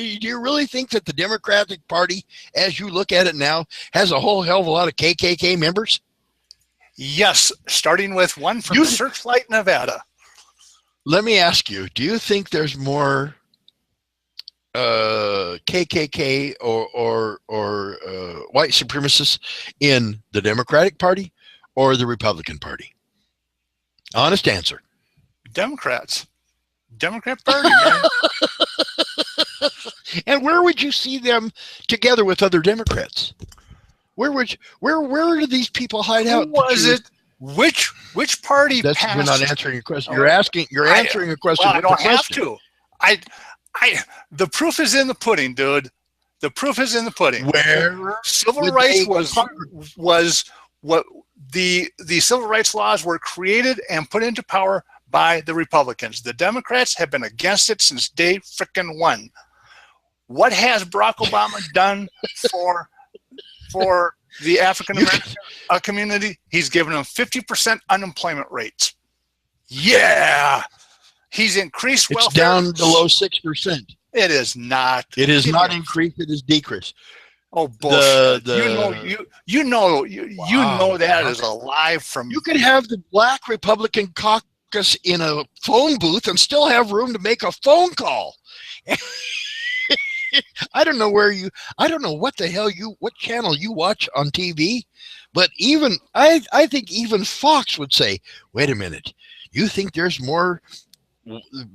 you really think that the Democratic Party, as you look at it now, has a whole hell of a lot of KKK members? Yes, starting with one from Searchlight, Nevada. Let me ask you, do you think there's more KKK or white supremacists in the Democratic Party or the Republican Party? Honest answer. Democrats. Democrat Party, man. And where would you see them together with other Democrats? Where do these people hide out? Who was it? Which party passed? You're not answering a question. You're answering a question. Well, I don't have to. The proof is in the pudding, dude. The proof is in the pudding. Where civil rights was what the civil rights laws were created and put into power by the Republicans. The Democrats have been against it since day frickin' one. What has Barack Obama done for the African American community? He's given them 50% unemployment rates. Yeah, he's increased welfare. It's down below 6%. It is not. It is not increased. It is decreased. Oh, bullshit! You know that is a lie from. You could have the Black Republican caucus in a phone booth and still have room to make a phone call. I don't know what the hell what channel you watch on TV, but even I think even Fox would say, wait a minute, you think there's more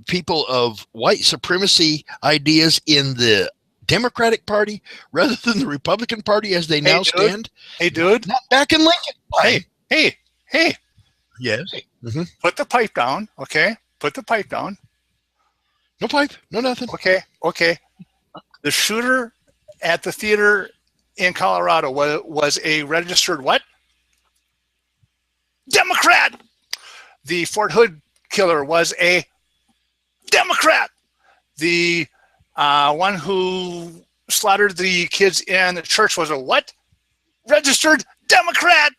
people of white supremacy ideas in the Democratic Party rather than the Republican Party as they now stand? Hey, dude. Not back in Lincoln. Hey. Yes. Mm-hmm. Put the pipe down, okay? Put the pipe down. No pipe, no nothing. Okay. The shooter at the theater in Colorado was a registered what? Democrat. The Fort Hood killer was a Democrat. The one who slaughtered the kids in the church was a what? Registered Democrat.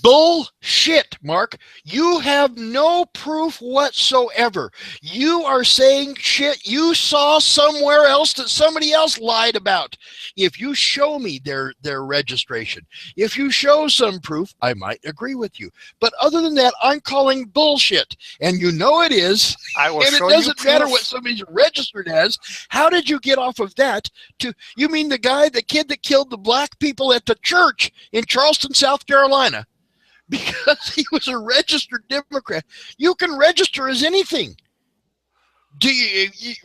Bullshit, Mark. You have no proof whatsoever. You are saying shit you saw somewhere else that somebody else lied about. If you show me their registration, if you show some proof, I might agree with you. But other than that, I'm calling bullshit. And you know it is. And it doesn't matter what somebody's registered as. How did you get off of that to, you mean the kid that killed the black people at the church in Charleston, South Carolina? Because he was a registered Democrat. You can register as anything.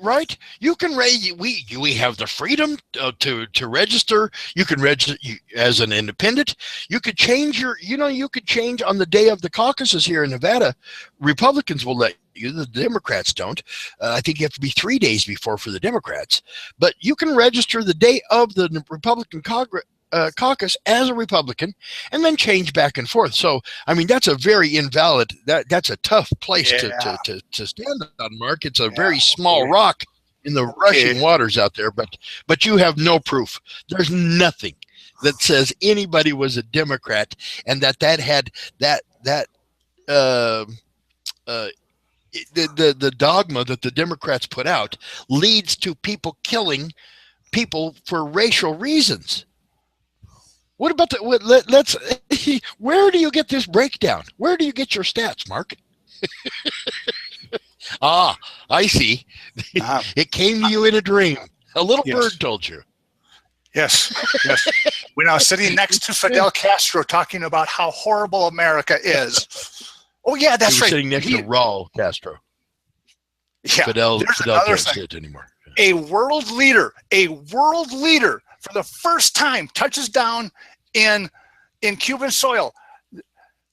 Right? You can we have the freedom to register. You can register as an independent. You could change you could change on the day of the caucuses here in Nevada. Republicans will let you, the Democrats don't. I think you have to be 3 days before for the Democrats. But you can register the day of the Republican caucus as a Republican, and then change back and forth. So, I mean, that's a very invalid. That's a tough place to stand on, Mark. It's a very small rock in the rushing waters out there. But you have no proof. There's nothing that says anybody was a Democrat, and that had the dogma that the Democrats put out leads to people killing people for racial reasons. What about let's where do you get this breakdown? Where do you get your stats, Mark? I see. It came to you in a dream. A little bird told you. Yes. We're now sitting next to Fidel Castro talking about how horrible America is. Oh yeah, that's right. Sitting next to Raul Castro. Yeah, Fidel can't sit anymore. A world leader for the first time touches down in Cuban soil,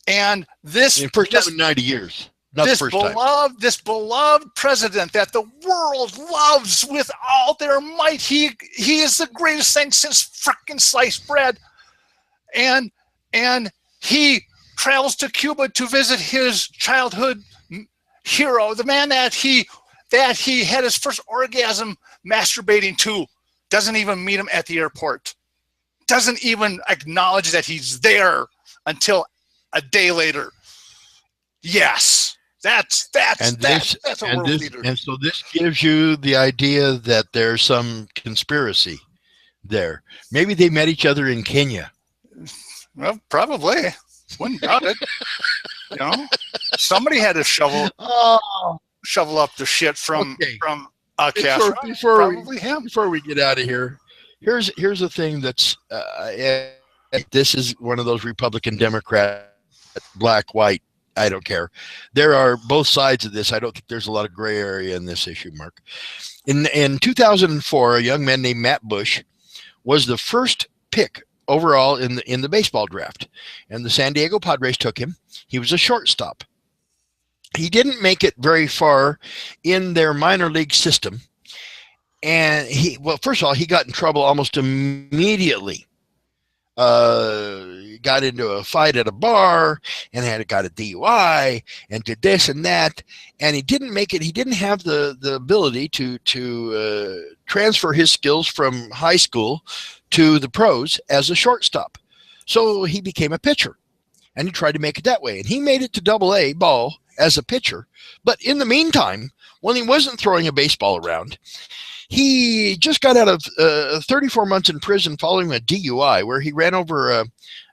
and this in first time in 90 years. Not this the first time. This beloved president that the world loves with all their might. He is the greatest thing since frickin' sliced bread, and he travels to Cuba to visit his childhood hero, the man that he had his first orgasm masturbating to. Doesn't even meet him at the airport. Doesn't even acknowledge that he's there until a day later. Yes, that's a world leader. And so this gives you the idea that there's some conspiracy there. Maybe they met each other in Kenya. Well, probably. Wouldn't doubt it. You know, somebody had to shovel up the shit from Castro. Before we get out of here, here's the thing that's this is one of those Republican, Democrat, black, white. I don't care. There are both sides of this. I don't think there's a lot of gray area in this issue, Mark. In 2004, a young man named Matt Bush was the first pick overall in the baseball draft, and the San Diego Padres took him. He was a shortstop. He didn't make it very far in their minor league system, and first of all, he got in trouble almost immediately. He got into a fight at a bar and got a DUI and did this and that, and he didn't make it. He didn't have the ability to transfer his skills from high school to the pros as a shortstop. So he became a pitcher, and he tried to make it that way. And he made it to Double-A ball as a pitcher. But in the meantime, when he wasn't throwing a baseball around, he just got out of 34 months in prison following a DUI where he ran over a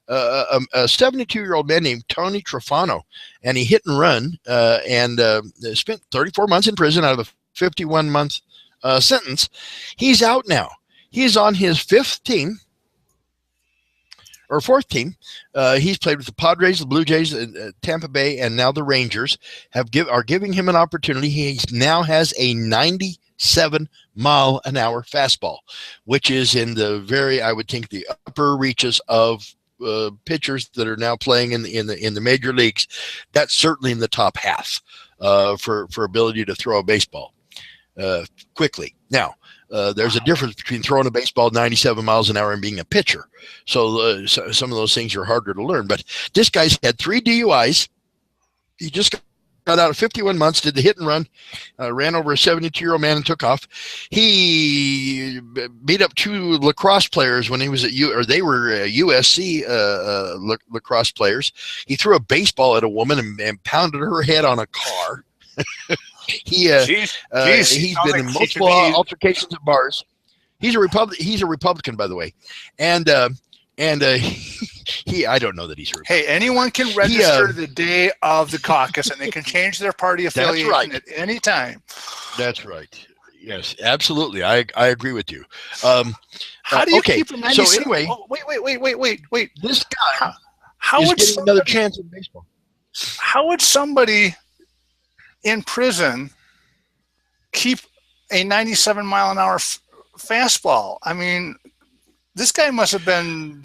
72-year-old man named Tony Trofano, and he hit and run and spent 34 months in prison out of a 51-month sentence. He's out now. He's on his fourth team. He's played with the Padres, the Blue Jays, Tampa Bay, and now the Rangers are giving him an opportunity. He now has a 97-mile-an-hour fastball, which is in I would think, the upper reaches of pitchers that are now playing in the major leagues. That's certainly in the top half for ability to throw a baseball quickly. Now, there's a difference between throwing a baseball 97 miles an hour and being a pitcher. So some of those things are harder to learn. But this guy's had 3 DUIs. He just got out of 51 months, did the hit and run, ran over a 72-year-old man and took off. He beat up 2 lacrosse players when he was they were USC lacrosse players. He threw a baseball at a woman and pounded her head on a car. He's been in multiple altercations at bars. He's a Republican, by the way, and he I don't know that he's a Republican. Hey, anyone can register the day of the caucus, and they can change their party affiliation at any time. That's right. Yes, absolutely. I agree with you. How do you keep a 97? So anyway, wait. This guy how is would getting another chance in baseball. How would somebody in prison keep a 97-mile-an-hour fastball? I mean, this guy must have been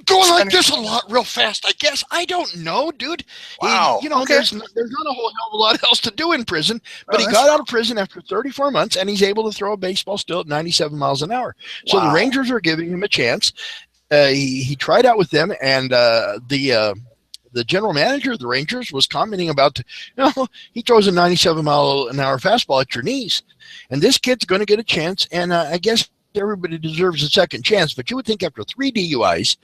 Going like this a lot real fast, I guess. I don't know, dude. Wow. Okay. There's not a whole hell of a lot else to do in prison, but he got out of prison after 34 months, and he's able to throw a baseball still at 97 miles an hour. So the Rangers are giving him a chance. He tried out with them, and the general manager of the Rangers was commenting about, he throws a 97-mile-an-hour fastball at your knees, and this kid's going to get a chance, and I guess everybody deserves a second chance, but you would think after 3 DUIs,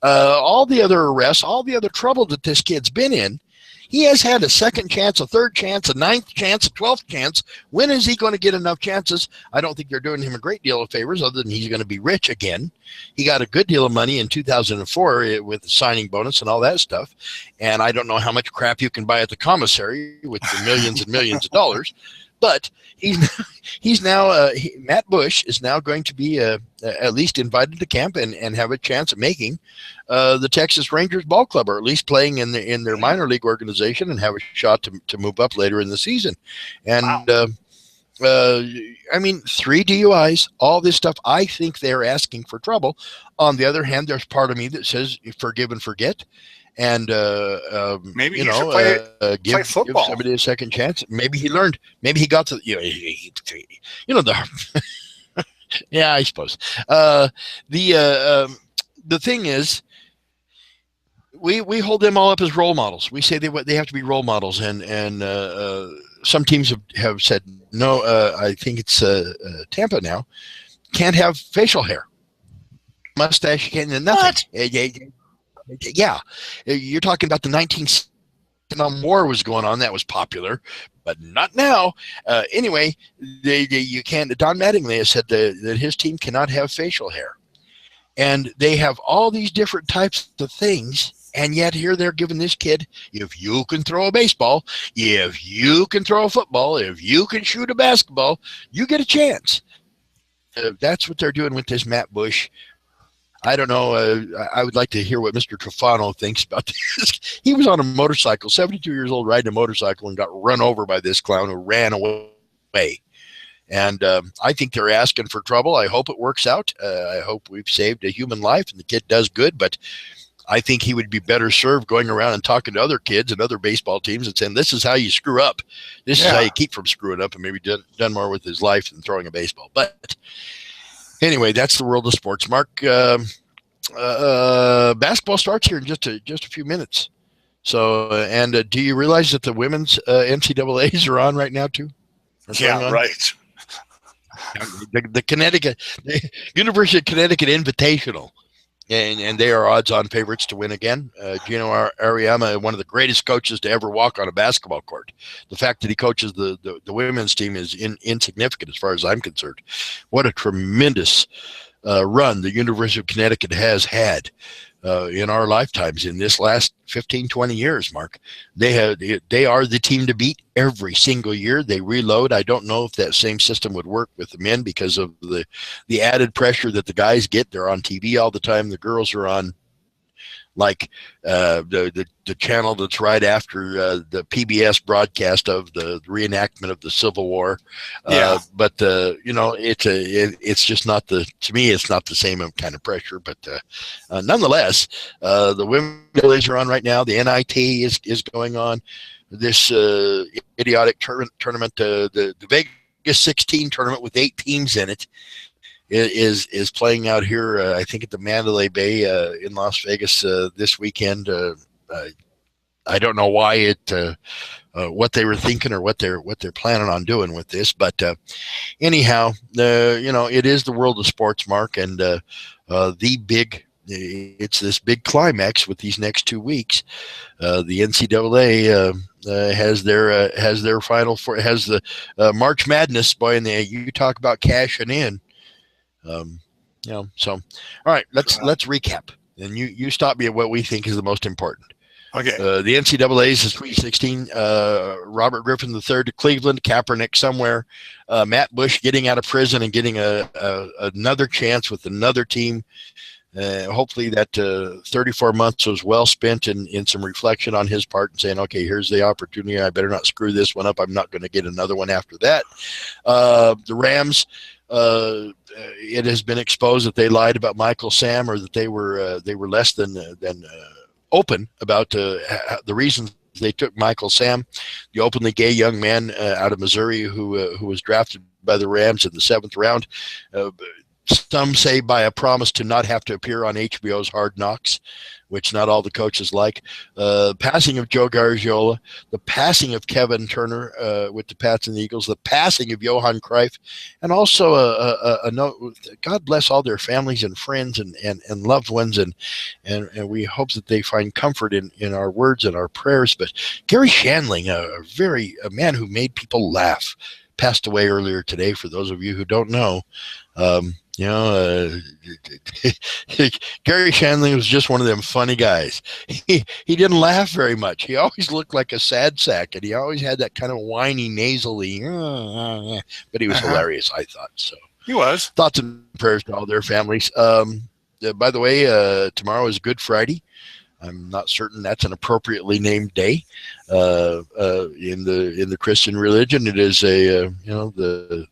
all the other arrests, all the other trouble that this kid's been in, he has had a second chance, a third chance, a 9th chance, a 12th chance. When is he going to get enough chances? I don't think they're doing him a great deal of favors other than he's going to be rich again. He got a good deal of money in 2004 with the signing bonus and all that stuff. And I don't know how much crap you can buy at the commissary with the millions and millions of dollars. But he's now Matt Bush is now going to be at least invited to camp and have a chance at making the Texas Rangers ball club, or at least playing in their minor league organization, and have a shot to move up later in the season. And I mean, 3 DUIs, all this stuff. I think they're asking for trouble. On the other hand, there's part of me that says forgive and forget. And maybe he should play give somebody a second chance. Maybe he learned. Maybe he got to the yeah, I suppose. The thing is, we hold them all up as role models. We say they have to be role models, and some teams have said no. I think it's Tampa now can't have facial hair, mustache, can't nothing. Yeah, you're talking about the 19th Vietnam War was going on. That was popular, but not now. Anyway, you can't. Don Mattingly has said that his team cannot have facial hair, and they have all these different types of things. And yet here they're giving this kid, if you can throw a baseball, if you can throw a football, if you can shoot a basketball, you get a chance. That's what they're doing with this Matt Bush. I don't know. I would like to hear what Mr. Trofano thinks about this. He was on a motorcycle, 72 years old, riding a motorcycle, and got run over by this clown who ran away. And I think they're asking for trouble. I hope it works out. I hope we've saved a human life and the kid does good. But I think he would be better served going around and talking to other kids and other baseball teams and saying, this is how you screw up. This is how you keep from screwing up, and maybe done more with his life than throwing a baseball. But anyway, that's the world of sports. Mark, basketball starts here in just a few minutes. So, and do you realize that the women's NCAAs are on right now too? Yeah, right. The University of Connecticut Invitational, and they are odds-on favorites to win again. Gino Auriemma, one of the greatest coaches to ever walk on a basketball court. The fact that he coaches the women's team is insignificant as far as I'm concerned. What a tremendous run the University of Connecticut has had in our lifetimes in this last 15, 20 years, Mark. They are the team to beat every single year. They reload. I don't know if that same system would work with the men because of the added pressure that the guys get. They're on TV all the time. The girls are on like the channel that's right after the PBS broadcast of the reenactment of the Civil War. But it's just not to me, it's not the same kind of pressure. But nonetheless, the women's are on right now. The NIT is going on. This idiotic tournament, the Vegas 16 tournament with 8 teams in it, is playing out here, I think at the Mandalay Bay in Las Vegas this weekend. I don't know why what they were thinking or what they're planning on doing with this, but anyhow, it is the world of sports, Mark, and it's this big climax with these next 2 weeks. The NCAA has their final four, has the March Madness, boy, and you talk about cashing in. So all right, let's recap, and you stop me at what we think is the most important. Okay. The NCAA is the Sweet 16. Robert Griffin III to Cleveland, Kaepernick somewhere, Matt Bush getting out of prison and getting another chance with another team. hopefully that 34 months was well spent in some reflection on his part and saying, okay, here's the opportunity. I better not screw this one up. I'm not going to get another one after that. The Rams, it has been exposed that they lied about Michael Sam, or that they were less than open about the reasons they took Michael Sam, the openly gay young man out of Missouri who was drafted by the Rams in the 7th round. Some say by a promise to not have to appear on HBO's Hard Knocks, which not all the coaches like. Passing of Joe Garagiola, the passing of Kevin Turner with the Pats and the Eagles, the passing of Johan Cruyff, and also a note. God bless all their families and friends and loved ones, and we hope that they find comfort in our words and our prayers. But Gary Shandling, a man who made people laugh, passed away earlier today. For those of you who don't know. Gary Shandling was just one of them funny guys. He didn't laugh very much. He always looked like a sad sack, and he always had that kind of whiny, nasally, but he was hilarious, I thought. So he was. Thoughts and prayers to all their families. By the way, tomorrow is Good Friday. I'm not certain that's an appropriately named day in the Christian religion. It is the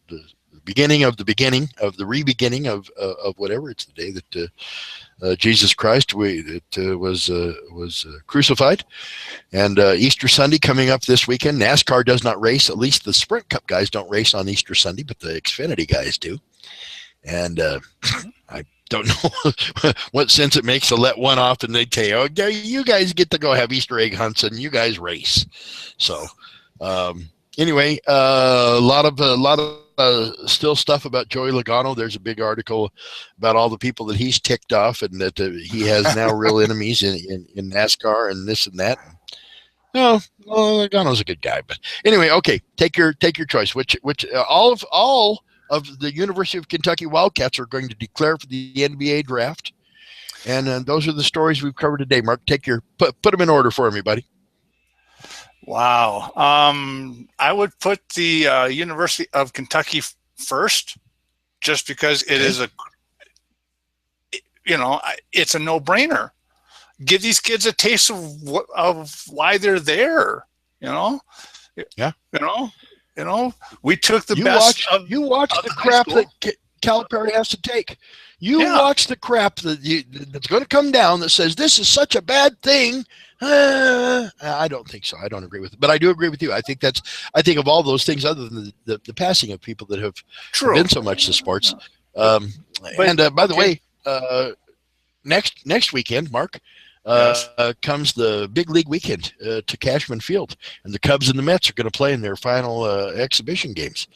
beginning of the re-beginning of whatever. It's the day that Jesus Christ was crucified, and Easter Sunday coming up this weekend. NASCAR does not race. At least the Sprint Cup guys don't race on Easter Sunday, but the Xfinity guys do. And I don't know what sense it makes to let one off and they tell you, oh, you guys get to go have Easter egg hunts and you guys race. So anyway, a lot of still stuff about Joey Logano. There's a big article about all the people that he's ticked off, and that he has now real enemies in NASCAR and this and that. No, Logano's a good guy, but anyway, okay. Take your choice. Which all of the University of Kentucky Wildcats are going to declare for the NBA draft, and those are the stories we've covered today. Mark, put them in order for me, buddy. Wow. I would put the University of Kentucky first, just because it is it's a no-brainer. Give these kids a taste of why they're there. Yeah. We took the best. You watch the crap that Calipari has to take. You watch the crap that's going to come down that says this is such a bad thing. I don't think so. I don't agree with it, but I do agree with you. I think of all those things, other than the passing of people that have been so much to sports. By the way, next weekend, Mark, comes the big league weekend to Cashman Field, and the Cubs and the Mets are going to play in their final exhibition games.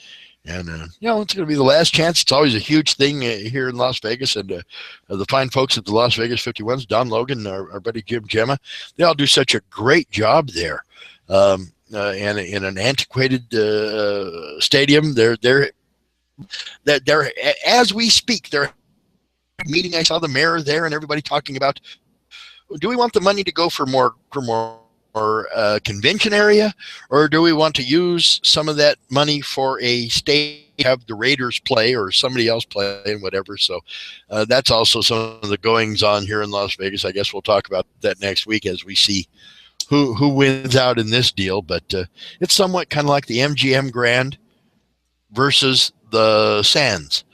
And, it's going to be the last chance. It's always a huge thing here in Las Vegas. And the fine folks at the Las Vegas 51s, Don Logan, our buddy Jim Gemma, they all do such a great job there. And in an antiquated stadium, they're as we speak, they're meeting. I saw the mayor there and everybody talking about, do we want the money to go for more convention area, or do we want to use some of that money for a state, have the Raiders play or somebody else play and whatever? So that's also some of the goings on here in Las Vegas. I guess we'll talk about that next week as we see who wins out in this deal. But it's somewhat kind of like the MGM Grand versus the Sands.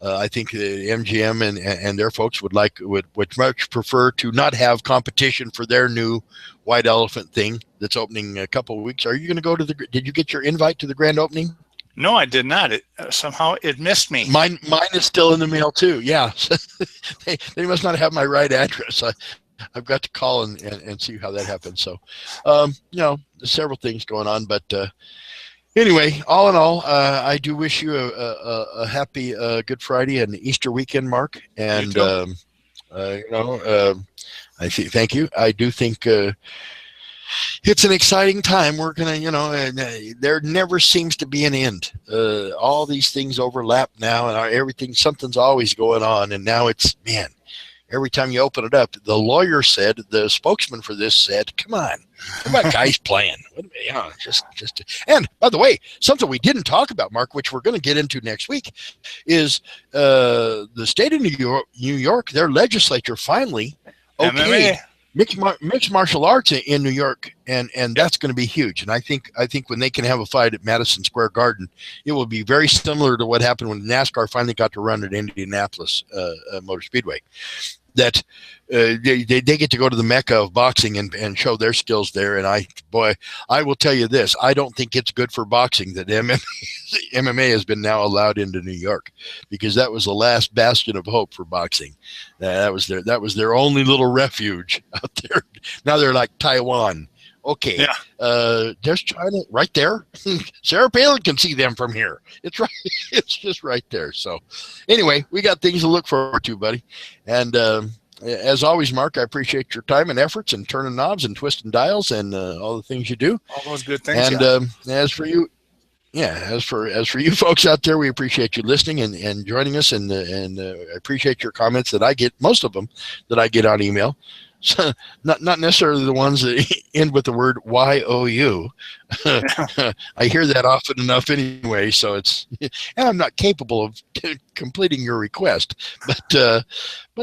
I think the MGM and their folks would much prefer to not have competition for their new White Elephant thing that's opening a couple of weeks. Are you going to go to did you get your invite to the grand opening? No, I did not. Somehow it missed me. Mine is still in the mail too. Yeah. they must not have my right address. I've got to call and see how that happens. So, there's several things going on, but, anyway, all in all, I do wish you a happy Good Friday and Easter weekend, Mark. And thank you. I do think it's an exciting time. We're gonna, there never seems to be an end. All these things overlap now, and something's always going on. And now it's, man, every time you open it up. The lawyer said, the spokesman for this said, come on, what about guys playing? Yeah, just. And by the way, something we didn't talk about, Mark, which we're going to get into next week, is the state of New York, their legislature finally okayed mixed martial arts in New York, and that's going to be huge. And I think when they can have a fight at Madison Square Garden, it will be very similar to what happened when NASCAR finally got to run at Indianapolis Motor Speedway. That they get to go to the mecca of boxing and show their skills there. And I will tell you this: I don't think it's good for boxing that MMA has been now allowed into New York, because that was the last bastion of hope for boxing. That was their only little refuge out there. Now they're like Taiwan. Okay, yeah. There's China right there. Sarah Palin can see them from here. It's right. It's just right there. So, anyway, we got things to look forward to, buddy. And as always, Mark, I appreciate your time and efforts and turning knobs and twisting dials and all the things you do. All those good things. And as for you, as for you folks out there, we appreciate you listening and joining us, and I appreciate your comments that I get, most of them that I get on email. So not necessarily the ones that end with the word YOU. I hear that often enough anyway, so and I'm not capable of completing your request. But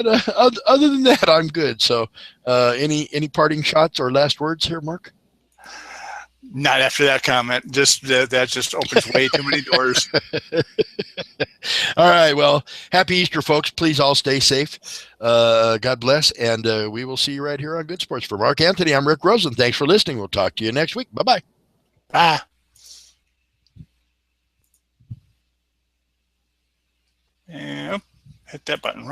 other than that, I'm good. So any parting shots or last words here, Mark? Not after that comment. Just that just opens way too many doors. All right. Well, happy Easter, folks. Please all stay safe. God bless. And we will see you right here on Good Sports. For Mark Anthony, I'm Rick Rosen. Thanks for listening. We'll talk to you next week. Bye-bye. Bye. Yep. Hit that button.